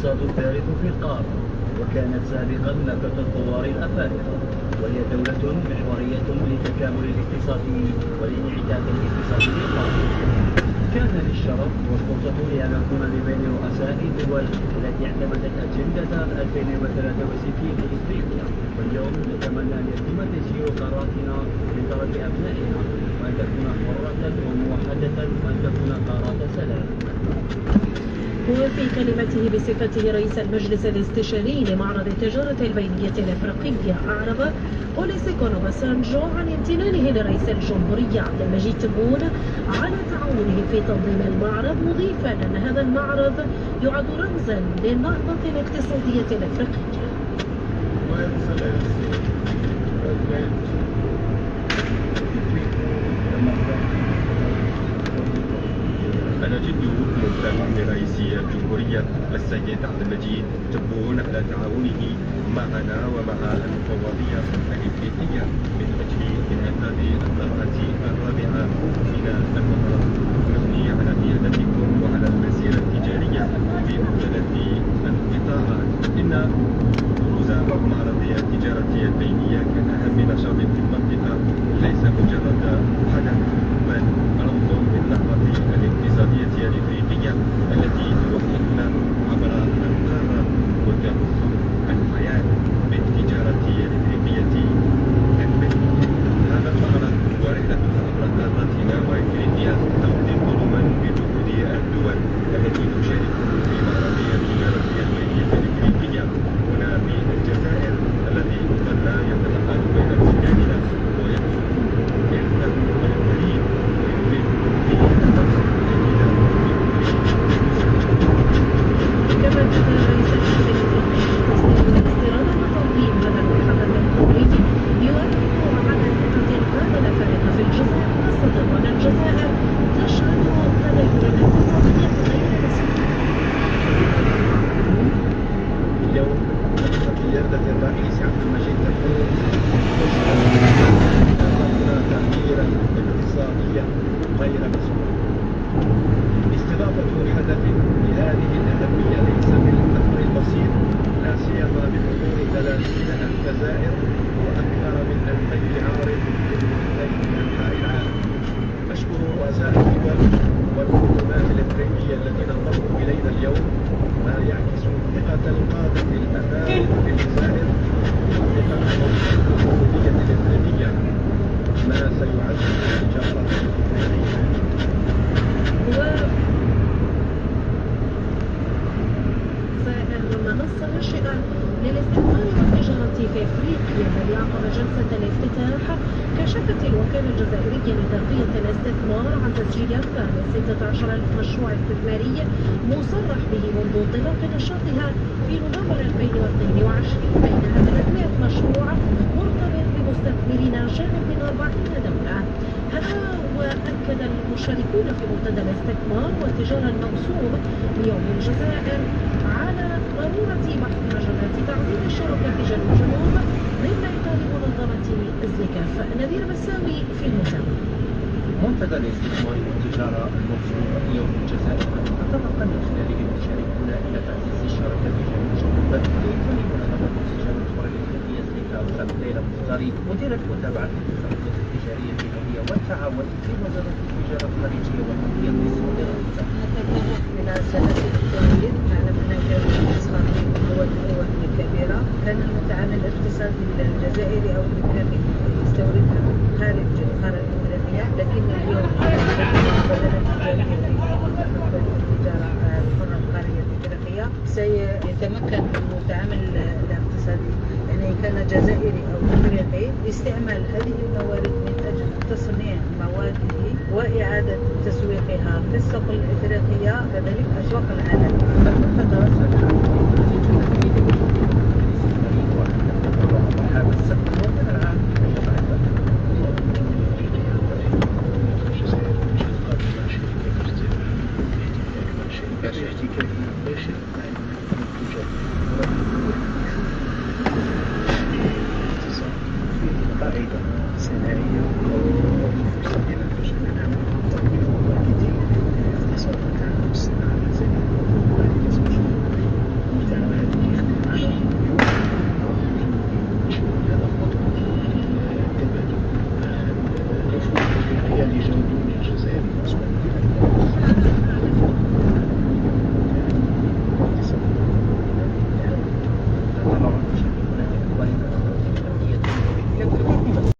الاقتصاد الثالث في القارة، وكانت سابقا نفق الطوار الأفارقة، وهي دولة محورية للتكامل الاقتصادي والانعكاس الاقتصادي للقارة. كان للشرف والفرصة لأن أكون بين رؤساء الدول التي اعتمدت أجندة 2063 في إفريقيا، واليوم نتمنى أن يتم تسيير قاراتنا من طرف أبنائنا، وأن تكون حرة وموحدة، وأن تكون قارات سلام. وفي كلمته بصفته رئيس المجلس الاستشاري لمعرض التجارة البينية الأفريقية، أعرب أوليسيغون أوباسانجو عن امتنانه لرئيس الجمهورية عبد المجيد تبون على تعاونه في تنظيم المعرض، مضيفا أن هذا المعرض يعد رمزا للنهضة الاقتصادية الأفريقية. أنا جد ممتن لرئيس الجمهورية السيد عبد المجيد تبون على تعاونه معنا ومع المفوضية الإفريقية من أجل إنقاذ الطبقة الرابعة من الوطن، نثني على قيادتكم وعلى المسيرة التجارية في مختلف القطاعات. إن بروز معرض التجارة البينية كان أهم نشاط في المنطقة، ليس مجرد حدث بل رمز للنهضة الاقتصادية الإفريقية التي توحدنا عبر القارة وتبث الحياة بالتجارة الإفريقية البينية. هذا المعرض ورحلة عبر قارتنا وإفريقيا تمضي قدما بجهود الدول التي تشارك في معرض التجارة البينية الإفريقية هنا في الجزائر، الذي ظل يتنقل بين بلداننا ويكون إرثا الكريم ويولد فيه النفس الجديدة. كما كان رئيس المجلس الافريقي استيرادا وتنظيم هذا الحدث القومي يؤكد على ثقة القادة الافارقة في الجزائر، خاصة وان الجزائر تشهد تغيرا اقتصاديا غير مسبوق. اليوم نشهد قيادة الرئيس عبد المجيد تبون تغييرا اقتصاديا غير مسبوق. استضافة حدث بهذه الأهمية ليس بالأمر البسيط، لا سيما بحضور 30,000 زائر وأكثر من 2000 عارض من مختلف أنحاء العالم. أشكر رؤساء الدول والحكومات الإفريقية الذين انضموا إلينا اليوم، ما يعكس ثقة القادة الأفارقة في الجزائر وثقتهم في الجمهورية الإفريقية، ما سيعزز التجارة الإفريقية. منصة ناشئة للاستثمار والتجارة في افريقيا، الذي عقد جلسة الافتتاح كشفت الوكالة الجزائرية لتربية الاستثمار عن تسجيل أكثر من 16,000 مشروع استثماري مصرح به منذ انطلاق نشاطها في نوفمبر 2022، بينها 300 مشروع مرتبط بمستثمرين جاءوا من 40 دولة. هذا وأكد المشاركون في منتدى الاستثمار والتجارة الموسوم ليوم الجزائر على ضرورة بحث مجالات تعزيز الشراكة في جنوب ضمن إطار منظمة الزكاف. نذير مساوي في المتابعة. منتدى الاستثمار والتجارة الموسوم اليوم في الجزائر تطرق من خلاله المشاركون إلى تعزيز الشراكة في جنوب بإطار منظمة استشارة الصور الإفريقية زكاف. ليلى مختاري مديرة متابعة الاتفاقيات التجارية الدولية والتعاون في وزارة التجارة الخارجية والتنمية الصادرات. من سنة التوحيد نعلم أن كان الاقتصاد في دول الوطن كبيرة، كان المتعامل الاقتصادي الجزائري أو الإفريقي يستوردها خارج القارة الإفريقية، لكن اليوم بدأت التجارة الحرة القارية الإفريقية سيتمكن المتعامل الاقتصادي، يعني كان جزائري أو إفريقي، استعمال هذه الموارد من أجل تصنيع مواده وإعادة تسويقها في السوق الإفريقية كذلك أسواق العالم. كان احتكاك مباشر